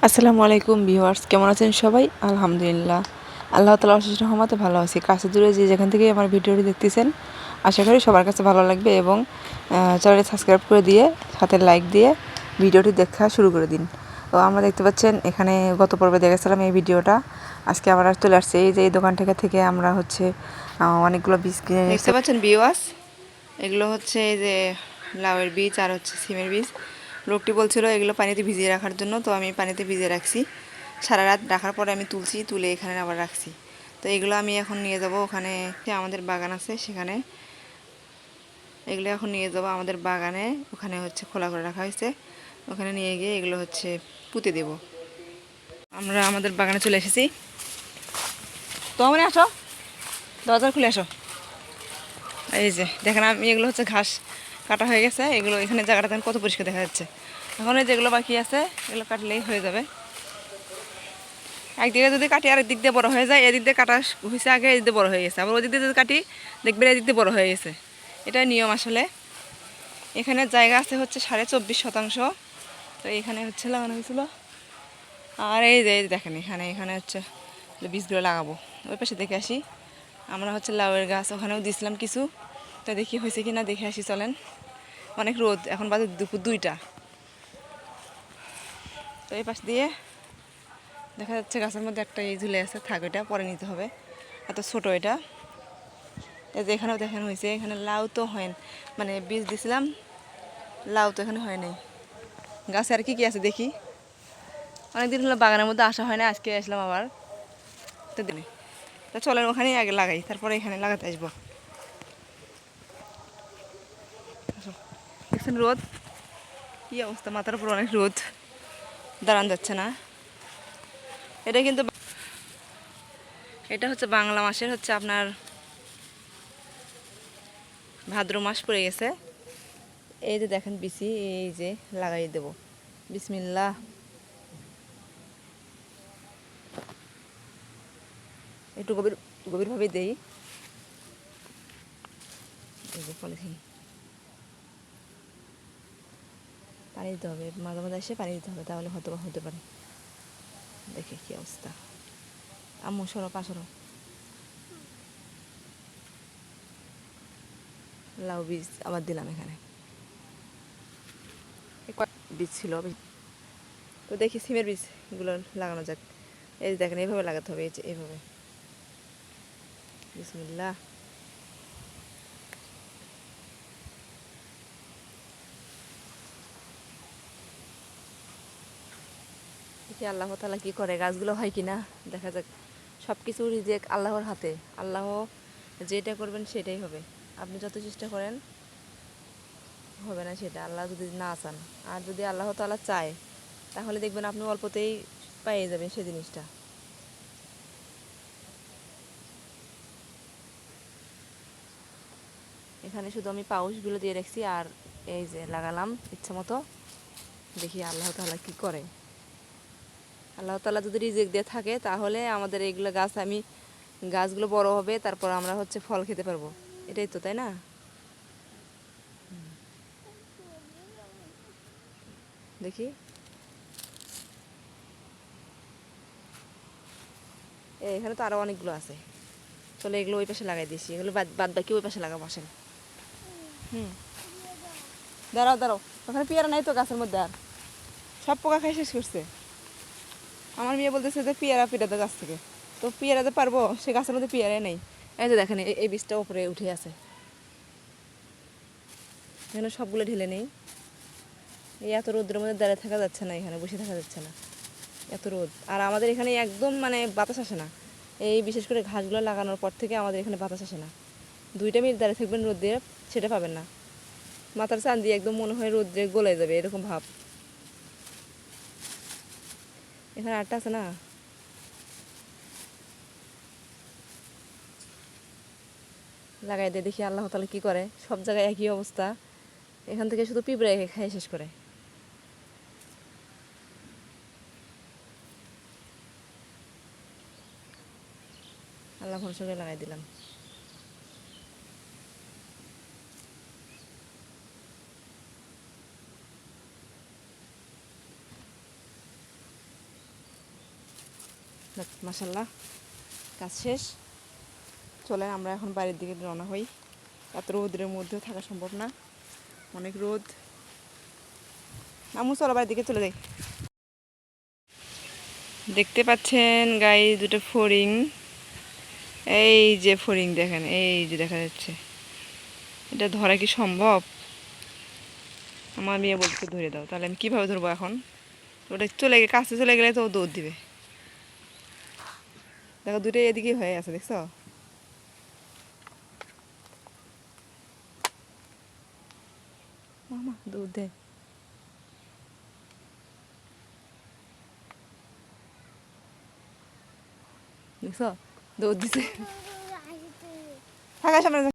আসসালামু আলাইকুম ভিউয়ার্স, কেমন আছেন সবাই? আলহামদুলিল্লাহ, আল্লাহ তাআলার অশেষ রহমতে ভালো আছি। কাছে দূরে যে যেখান থেকে আমার ভিডিওটি দেখতেছেন, আশা করি সবার কাছে ভালো লাগবে এবং চ্যানেলটি সাবস্ক্রাইব করে দিয়ে সাথে লাইক দিয়ে ভিডিওটি দেখা শুরু করে দিন। তো আমরা দেখতে পাচ্ছেন এখানে গত পর্বে দেখেছিলাম এই ভিডিওটা, আজকে আবার চলে আসছে এই যে এই দোকান থেকে আমরা হচ্ছে অনেকগুলো বীজ কিনে দেখতে পাচ্ছেন ভিউয়ার্স। এগুলো হচ্ছে এই যে লাউয়ের বীজ আর হচ্ছে সিমের বীজ। লোকটি বলছিল এগুলো পানিতে ভিজিয়ে রাখার জন্য, তো আমি পানিতে ভিজিয়ে রাখছি। সারা রাত রাখার পরে আমি তুলে এখানে আবার রাখছি। তো এগুলো আমি এখন নিয়ে যাব ওখানে, আমাদের বাগান আছে সেখানে। এগুলো এখন নিয়ে যাব আমাদের বাগানে, ওখানে হচ্ছে খোলা করে রাখা হয়েছে। ওখানে নিয়ে গিয়ে এগুলো হচ্ছে পুঁতে দেব। আমরা আমাদের বাগানে চলে এসেছি। তো আমরা আসো, দরজা খুলে আসো। এই যে দেখেন, আমি এগুলো হচ্ছে ঘাস কাটা হয়ে গেছে। এগুলো এখানে জায়গাটা কত পরিষ্কার দেখা যাচ্ছে। এখন এই যেগুলো বাকি আছে এগুলো কাটলেই হয়ে যাবে। একদিকে যদি কাটি আর দিক দিয়ে বড় হয়ে যায়, এদিক দিয়ে কাটা হয়েছে আগে, এদিক দিয়ে বড় হয়ে গেছে। আবার ওই দিক দিয়ে যদি কাটি দেখবেন এদিক দিয়ে বড় হয়ে গেছে। এটাই নিয়ম আসলে। এখানে জায়গা আছে হচ্ছে 24.5%। তো এখানে হচ্ছে লাগানো হয়েছিল। আর এই যে দেখেন এখানে হচ্ছে বীজগুলো লাগাবো। ওই পাশে দেখে আসি। আমরা হচ্ছে লাউয়ের গাছ ওখানেও দিয়েছিলাম কিছু। তো দেখি হয়েছে কি না দেখে আসি, চলেন। অনেক রোদ, এখন বাজে দুপুর 2টা। তো এই পাশ দিয়ে দেখা যাচ্ছে গাছের মধ্যে একটা ঝুলে আছে, থাক এটা পরে নিতে হবে, এত ছোটো এটা। এই যে এখানেও দেখানো হয়েছে, এখানে লাউ তো হয়, মানে বীজ দিছিলাম, লাউ তো এখানে হয় নাই। গাছে আর কি আছে দেখি। অনেকদিন হলো বাগানের মধ্যে আসা হয় না, আজকে আসলাম আবার। তো দিনে তা চলেন ওখানেই আগে লাগাই, তারপরে এখানে লাগাতে আসবো। দেখছেন রোদ কি অবস্থা, মাথার উপর অনেক রোদ, দাঁড়ান যাচ্ছে না। এটা কিন্তু এটা হচ্ছে বাংলা মাসের হচ্ছে আপনার ভাদ্র মাস পড়ে গেছে। এই যে দেখেন বিচি, এই যে লাগাই দেব। বিসমিল্লাহ। একটু গভীরভাবে দেই। এই যে পলিথিন পানি দিতে হবে, মাঝে মাঝে এসে পানি দিতে হবে, তাহলে হয়তো বা হতে পারে। দেখে কি অবস্থা। আম্মু সরো, পাশরো। লাউ বীজ আবার দিলাম এখানে, বীজ ছিল। তো দেখি সিমের বীজগুলো লাগানো যাক। এই যে দেখেন এইভাবে লাগাতে হবে, এই যে এইভাবে। বিসমিল্লাহ। দেখি আল্লাহ তাআলা কি করে, গাছগুলো হয় কি না দেখা যাক। সব কিছু রিজেক্ট আল্লাহর হাতে। আল্লাহ যেটা করবেন সেটাই হবে। আপনি যত চেষ্টা করেন হবে না সেটা, আল্লাহ যদি না চান। আর যদি আল্লাহ তাআলা চায় তাহলে দেখবেন আপনি অল্পতেই পেয়ে যাবেন সেই জিনিসটা। এখানে শুধু আমি পাউচগুলো দিয়ে রাখছি আর এই যে লাগালাম ইচ্ছা মতো। দেখি আল্লাহ তাআলা কি করে। আল্লাহ তাআলা যদি রিজিক দিয়ে থাকে তাহলে আমাদের এইগুলো গাছগুলো বড় হবে, তারপর আমরা হচ্ছে ফল খেতে পারবো। এটাই তো, তাই না? দেখি এখানে তো আরো অনেকগুলো আছে। চলে এগুলো ওই পাশে লাগাই দিয়েছি, এগুলো বাদ বাকি ওই পাশে লাগাবো, আসেন। দাঁড়াও দাঁড়াও, ওখানে পেয়ারা নাই তো গাছের মধ্যে, আর সব পোকা খাই শেষ করছে। আমার মেয়ে বলতেছে যে পেয়ারা পেটাতে গাছ থেকে, তো পেয়ারাতে পারবো, সে গাছের মধ্যে পেয়ারাই নেই। এই যে দেখেন এই বীজটা উপরে উঠে আছে, এখানে সবগুলো ঢেলে নেই। এই এত রোদ্রের মধ্যে দাঁড়িয়ে থাকা যাচ্ছে না, এখানে বসে থাকা যাচ্ছে না, এত রোদ। আর আমাদের এখানে একদম মানে বাতাস আসে না। এই বিশেষ করে ঘাসগুলো লাগানোর পর থেকে আমাদের এখানে বাতাস আসে না। 2 মিনিট দাঁড়িয়ে থাকবেন রোদ দিয়ে, সেটা পাবেন না। মাথার চান দিয়ে একদম মনে হয় রোদ্রে গলে যাবে, এরকম ভাব। এখানে আটটা আছে না, লাগাই দিয়ে দেখি আল্লাহ তাআলা কি করে। সব জায়গায় একই অবস্থা, এখান থেকে শুধু পিঁপড়ে খাই শেষ করে। আল্লাহ ভরসা করে লাগাই দিলাম। মাশাল্লাহ কাজ শেষ। চলেন আমরা এখন বাড়ির দিকে রওনা হই। এত রোদের মধ্যে থাকা সম্ভব না, অনেক রোদ। আমু চলো বাড়ির দিকে চলে যাই। দেখতে পাচ্ছেন গায়ে দুটো ফড়িং, এই যে ফড়িং দেখেন, এই যে দেখা যাচ্ছে। এটা ধরা কি সম্ভব? আমার মেয়ে বলতে ধরে দাও, তাহলে আমি কীভাবে ধরবো এখন? ওটা কাছে চলে গেলে তো ও দৌড় দিবে। দেখো দুটো এদিকে হয়ে আছে, দেখছো? মামা দৌড় দে। দেখছো দৌড় দিছে। থাকা সামনে